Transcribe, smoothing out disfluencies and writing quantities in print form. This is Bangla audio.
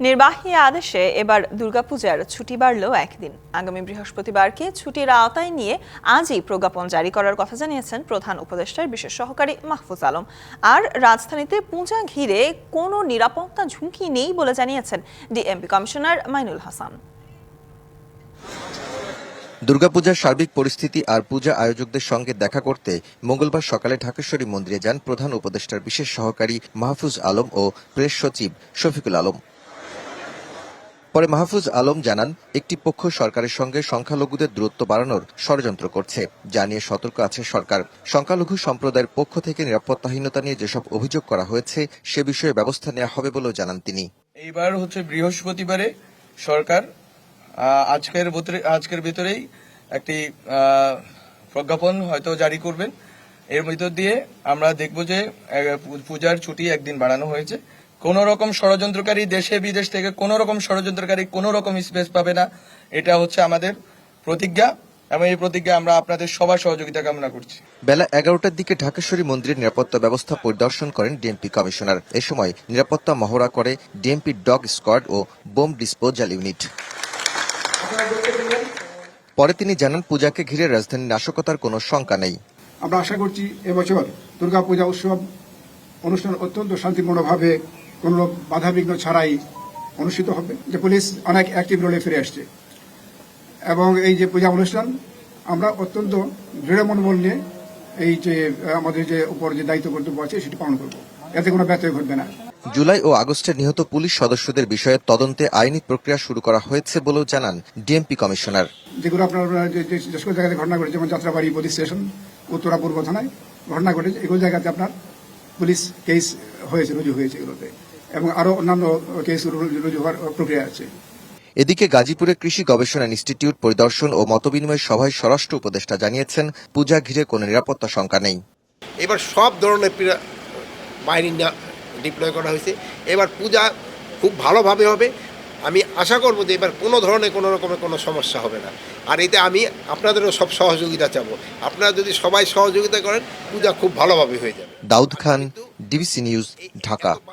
নির্বাহী আদেশে এবার দুর্গাপূজার ছুটি বাড়ল একদিন। আগামী বৃহস্পতিবারকে ছুটির আওতায় নিয়ে আজই প্রজ্ঞাপন জারি করার কথা জানিয়েছেন প্রধান উপদেষ্টার বিশেষ সহকারী মাহফুজ আলম। আর রাজধানীতে পূজা ঘিরে কোনো নিরাপত্তা ঝুঁকি নেই বলে জানিয়েছেন ডিএমপি কমিশনার মাইনুল হাসান। দুর্গাপূজার সার্বিক পরিস্থিতি আর পূজা আয়োজকদের সঙ্গে দেখা করতে মঙ্গলবার সকালে ঢাকেশ্বরী মন্দিরে যান প্রধান উপদেষ্টার বিশেষ সহকারী মাহফুজ আলম ও প্রেস সচিব শফিকুল আলম। পরে মাহফুজ আলম জানান, একটি পক্ষ সরকারের সঙ্গে সংখ্যালঘুদের দূরত্ব বাড়ানোর ষড়যন্ত্র করছে, যা নিয়ে সতর্ক আছে সরকার। সংখ্যালঘু সম্প্রদায়ের পক্ষ থেকে নিরাপত্তাহীনতা নিয়ে যেসব অভিযোগ করা হয়েছে সে বিষয়ে ব্যবস্থা নেওয়া হবে বলেও জানান তিনি। এইবার বৃহস্পতিবারে সরকার আজকের ভিতরেই একটি প্রজ্ঞাপন হয়তো জারি করবেন। এর ভিতর দিয়ে আমরা দেখব যে পূজার ছুটি একদিন বাড়ানো হয়েছে। কোন রকম ষড়যন্ত্রকারী দেশে বিদেশ থেকে কোন রকম ষড়যন্ত্রকারী কোন রকম স্পেস পাবে না, এটা হচ্ছে আমাদের প্রতিজ্ঞা এবং এই প্রতিজ্ঞা আমরা আপনাদের সবার সহযোগিতা কামনা করছি। বেলা 11টার দিকে ঢাকেশ্বরী মন্দিরের নিরাপত্তা ব্যবস্থা পরিদর্শন করেন ডিএমপি কমিশনার। এ সময় নিরাপত্তা মহড়া করে ডিএমপি ডগ স্কোয়াড ও বোম ডিসপোজাল ইউনিট। পরে তিনি জানান, পূজাকে ঘিরে রাজধানীর নাশকতার কোনো শঙ্কা নেই। আমরা আশা করছি এবছর দুর্গাপূজা উৎসব অনুষ্ঠান অত্যন্ত শান্তিপূর্ণভাবে কোন বাধাবিঘ্ন ছাড়াই অনুষ্ঠিত হবে। যে পুলিশ অনেক অ্যাক্টিভ রোলে ফিরে আসছে এবং এই যে পূজা অনুষ্ঠান আমরা অত্যন্ত দৃঢ় মনোবল নিয়ে এই যে আমাদের যে উপর যে দায়িত্ব কর্তব্য আছে সেটি পালন করব, এতে কোনো ব্যত্যয় ঘটবে না। জুলাই ও আগস্টে নিহত পুলিশ সদস্যদের বিষয়ে তদন্তে আইনি প্রক্রিয়া শুরু করা হয়েছে বলেও জানান ডিএমপি কমিশনার। যেগুলো আপনার যে সকল জায়গাতে ঘটনা ঘটেছে, যেমন যাত্রাবাড়ি পুলিশ স্টেশন, উত্তরা পূর্ব থানায় ঘটনা ঘটেছে, এগুলো জায়গাতে আপনার পুলিশ কেস হয়েছে, রুজু হয়েছে এগুলোতে, এবং আরো অন্যান্য কেস রুজু হওয়ার প্রক্রিয়া আছে। এদিকে গাজীপুরে কৃষি গবেষণা ইনস্টিটিউট পরিদর্শন ও মতবিনিময় সভায় স্বরাষ্ট্র উপদেষ্টা জানিয়েছেন, পূজা ঘিরে কোনো নিরাপত্তা শঙ্কা নেই। এবার সব ধরনের বাহিনী ডিপ্লয় করা হয়েছে। এবার পূজা খুব ভালোভাবে হবে। আমি আশা করব যে এবার কোনো ধরনের কোনো রকমের কোনো সমস্যা হবে না। আর এতে আমি আপনাদেরও সব সহযোগিতা চাবো। আপনারা যদি সবাই সহযোগিতা করেন, পূজা খুব ভালোভাবে হয়ে যাবে। Daud Khan, DBC news, Dhaka.